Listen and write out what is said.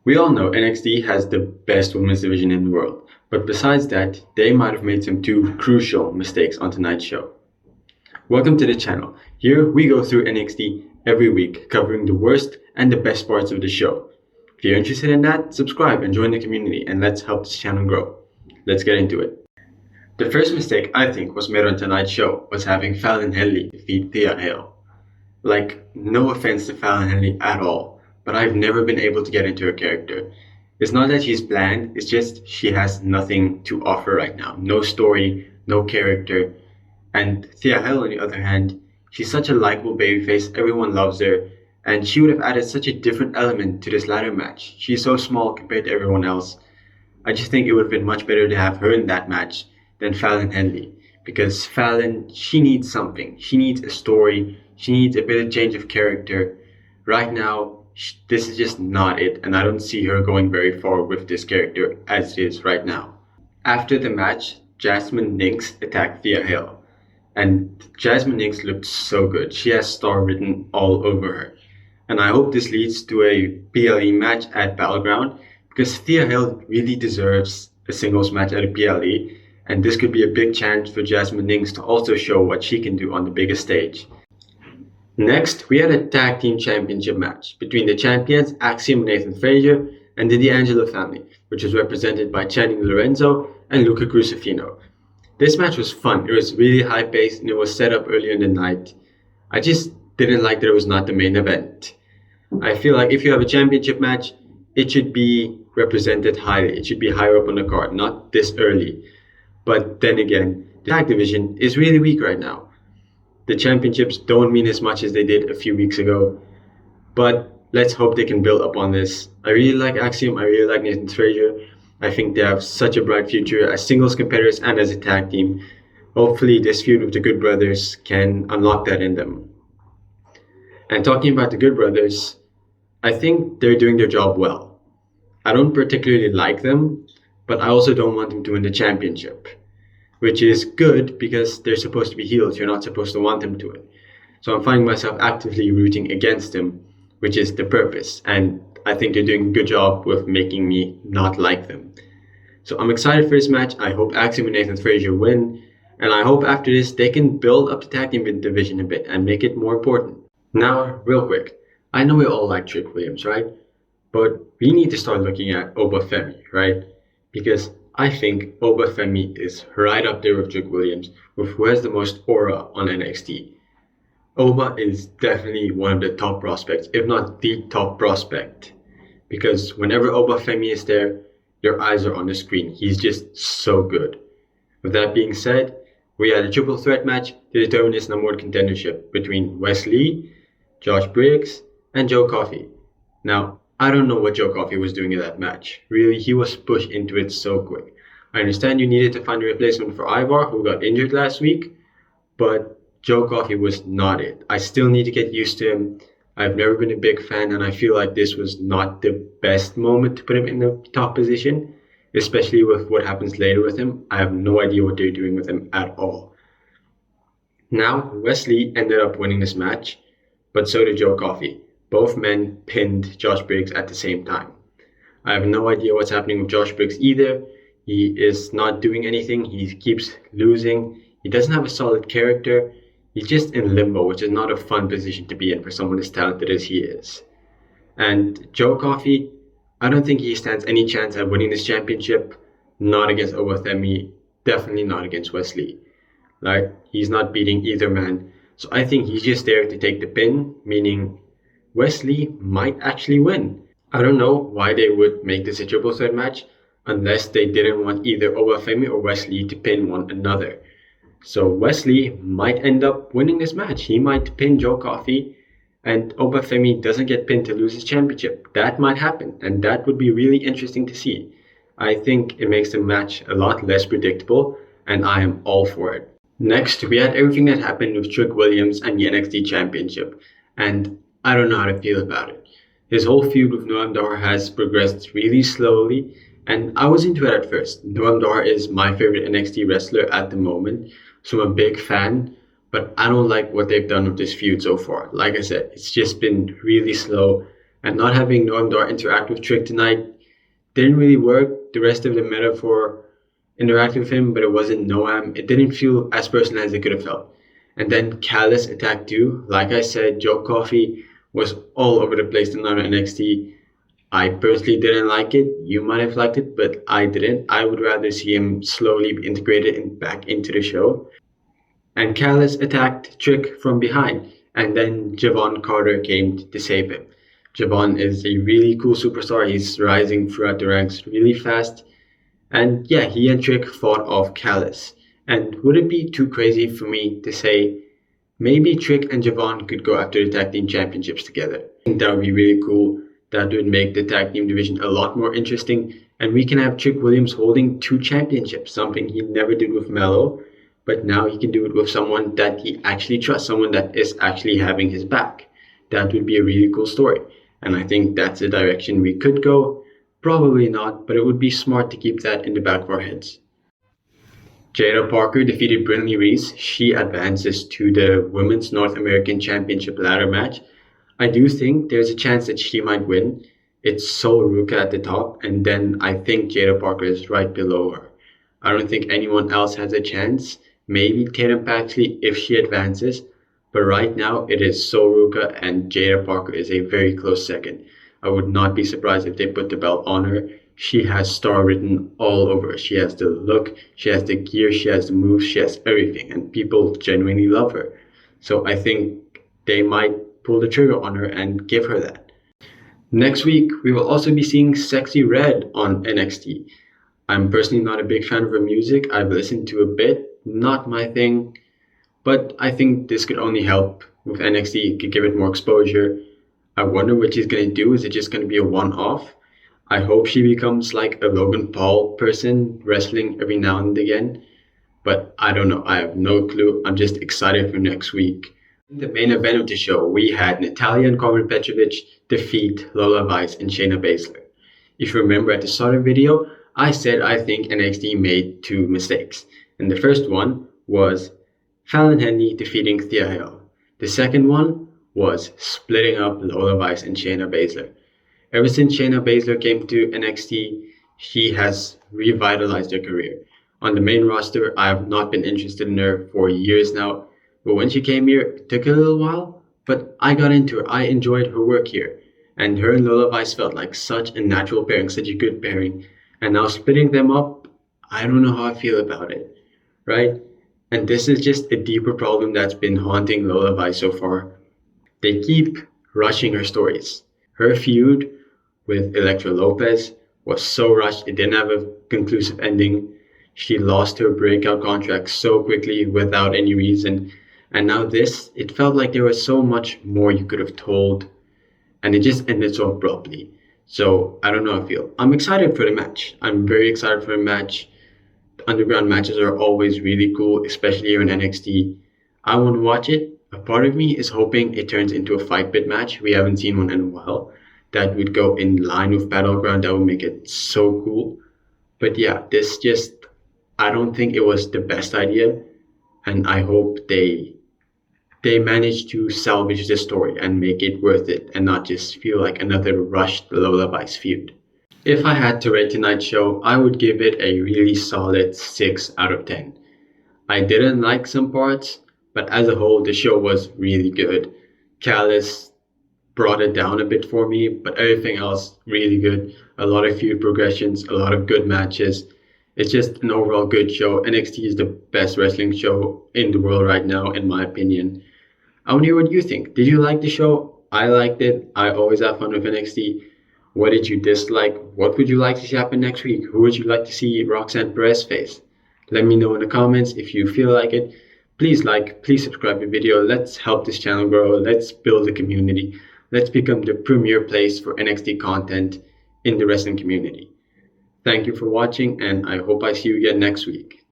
We all know NXT has the best women's division in the world, but besides that, they might have made some two crucial mistakes on tonight's show. Welcome to the channel. Here we go through NXT every week, covering the worst and the best parts of the show. If you're interested in that, subscribe and join the community, and let's help this channel grow. Let's get into it. The first mistake I think was made on tonight's show was having Fallon Henley defeat Thea Hale. No offense to Fallon Henley at all, but I've never been able to get into her character. It's not that she's bland, it's just she has nothing to offer right now. No story, no character. And Thea Hale, on the other hand, she's such a likable babyface, everyone loves her, and she would have added such a different element to this ladder match. She's so small compared to everyone else. I just think it would have been much better to have her in that match than Fallon Henley, because Fallon, she needs something. She needs a story, she needs a bit of change of character. Right now, this is just not it, and I don't see her going very far with this character as it is right now. After the match, Jasmine Nyx attacked Thea Hale, and Jasmine Nyx looked so good. She has star written all over her, and I hope this leads to a PLE match at Battleground, because Thea Hale really deserves a singles match at a PLE, and this could be a big chance for Jasmine Nyx to also show what she can do on the biggest stage. Next, we had a tag team championship match between the champions Axiom and Nathan Frazier and the D'Angelo family, which was represented by Channing Lorenzo and Luca Crucifino. This match was fun. It was really high paced and it was set up earlier in the night. I just didn't like that it was not the main event. I feel like if you have a championship match, it should be represented highly. It should be higher up on the card, not this early. But then again, the tag division is really weak right now. The championships don't mean as much as they did a few weeks ago, but let's hope they can build up on this. I really like Axiom, I really like Nathan Frazier. I think they have such a bright future as singles competitors and as a tag team. Hopefully this feud with the Good Brothers can unlock that in them. And talking about the Good Brothers, I think they're doing their job well. I don't particularly like them, but I also don't want them to win the championship, which is good because they're supposed to be heels. You're not supposed to want them to win. So I'm finding myself actively rooting against them, which is the purpose. And I think they're doing a good job with making me not like them. So I'm excited for this match. I hope Axiom and Nathan Frazier win. And I hope after this they can build up the tag team division a bit and make it more important. Now, real quick. I know we all like Trick Williams, right? But we need to start looking at Obafemi, right? Because I think Obafemi is right up there with Trick Williams, with who has the most aura on NXT. Oba is definitely one of the top prospects, if not the top prospect. Because whenever Obafemi is there, your eyes are on the screen. He's just so good. With that being said, we had a triple threat match to determine this number one contendership between Wes Lee, Josh Briggs, and Joe Coffey. Now, I don't know what Joe Coffey was doing in that match. Really, he was pushed into it so quick. I understand you needed to find a replacement for Ivar, who got injured last week, but Joe Coffey was not it. I still need to get used to him. I've never been a big fan, and I feel like this was not the best moment to put him in the top position, especially with what happens later with him. I have no idea what they're doing with him at all. Now, Wes Lee ended up winning this match, but so did Joe Coffey. Both men pinned Josh Briggs at the same time. I have no idea what's happening with Josh Briggs either. He is not doing anything. He keeps losing. He doesn't have a solid character. He's just in limbo, which is not a fun position to be in for someone as talented as he is. And Joe Coffey, I don't think he stands any chance at winning this championship. Not against Obafemi. Definitely not against Wes Lee. He's not beating either man. So I think he's just there to take the pin, meaning Wes Lee might actually win. I don't know why they would make this a triple threat match unless they didn't want either Obafemi or Wes Lee to pin one another. So Wes Lee might end up winning this match. He might pin Joe Coffey, and Obafemi doesn't get pinned to lose his championship. That might happen, and that would be really interesting to see. I think it makes the match a lot less predictable, and I am all for it. Next, we had everything that happened with Trick Williams and the NXT Championship, and I don't know how to feel about it. His whole feud with Noam Dar has progressed really slowly, and I was into it at first. Noam Dar is my favorite NXT wrestler at the moment, so I'm a big fan, but I don't like what they've done with this feud so far. Like I said, it's just been really slow, And not having Noam Dar interact with Trick tonight didn't really work. The rest of the metaphor interacted with him, but it wasn't Noam. It didn't feel as personal as it could have felt. And then Callis attacked too. Like I said, Joe Coffey was all over the place tonight on NXT. I personally didn't like it. You might have liked it, but I didn't. I would rather see him slowly be integrated and back into the show. And Callis attacked Trick from behind, and then Javon Carter came to save him. Javon is a really cool superstar. He's rising throughout the ranks really fast. And yeah, he and Trick fought off Callis. And would it be too crazy for me to say maybe Trick and Javon could go after the tag team championships together? I think that would be really cool. That would make the tag team division a lot more interesting. And we can have Trick Williams holding 2 championships, something he never did with Melo. But now he can do it with someone that he actually trusts, someone that is actually having his back. That would be a really cool story. And I think that's the direction we could go. Probably not, but it would be smart to keep that in the back of our heads. Jada Parker defeated Brinley Reese. She advances to the Women's North American Championship ladder match. I do think there's a chance that she might win. It's Sol Ruka at the top, and then I think Jada Parker is right below her. I don't think anyone else has a chance. Maybe Tatum Paxley if she advances, but right now it is Sol Ruka, and Jada Parker is a very close second. I would not be surprised if they put the belt on her. She has star written all over her. She has the look, she has the gear, she has the moves, she has everything, and people genuinely love her. So I think they might pull the trigger on her and give her that. Next week, we will also be seeing Sexy Red on NXT. I'm personally not a big fan of her music. I've listened to a bit, not my thing, but I think this could only help with NXT. It could give it more exposure. I wonder what she's going to do. Is it just going to be a one-off? I hope she becomes like a Logan Paul person, wrestling every now and again. But I don't know. I have no clue. I'm just excited for next week. In the main event of the show, we had Natalya and Carmen Petrovic defeat Lola Vice and Shayna Baszler. If you remember at the start of the video, I said I think NXT made 2 mistakes. And the first one was Fallon Henley defeating Thea Hale. The second one was splitting up Lola Vice and Shayna Baszler. Ever since Shayna Baszler came to NXT, she has revitalized her career. On the main roster, I have not been interested in her for years now. But when she came here, it took a little while, but I got into her. I enjoyed her work here. And her and Lola Vice felt like such a natural pairing, such a good pairing. And now splitting them up, I don't know how I feel about it, right? And this is just a deeper problem that's been haunting Lola Vice so far. They keep rushing her stories. Her feud with Elektra Lopez was so rushed, it didn't have a conclusive ending. She lost her breakout contract so quickly without any reason. And now this, it felt like there was so much more you could have told. And it just ended so abruptly. So I don't know how I feel. I'm excited for the match. I'm very excited for the match. The underground matches are always really cool, especially here in NXT. I want to watch it. A part of me is hoping it turns into a fight pit match. We haven't seen one in a while. That would go in line with Battleground. That would make it so cool. But yeah, this just, I don't think it was the best idea. And I hope they manage to salvage the story and make it worth it and not just feel like another rushed Lola Vice feud. If I had to rate tonight's show, I would give it a really solid 6 out of 10. I didn't like some parts, but as a whole, the show was really good. Callis brought it down a bit for me, but everything else really good. A lot of feud progressions, a lot of good matches. It's just an overall good show. NXT is the best wrestling show in the world right now, in my opinion. I want to hear what you think. Did you like the show? I liked it. I always have fun with NXT. What did you dislike? What would you like to see happen next week? Who would you like to see Roxanne Perez face? Let me know in the comments if you feel like it. Please like, please subscribe to the video. Let's help this channel grow. Let's build a community. Let's become the premier place for NXT content in the wrestling community. Thank you for watching, and I hope I see you again next week.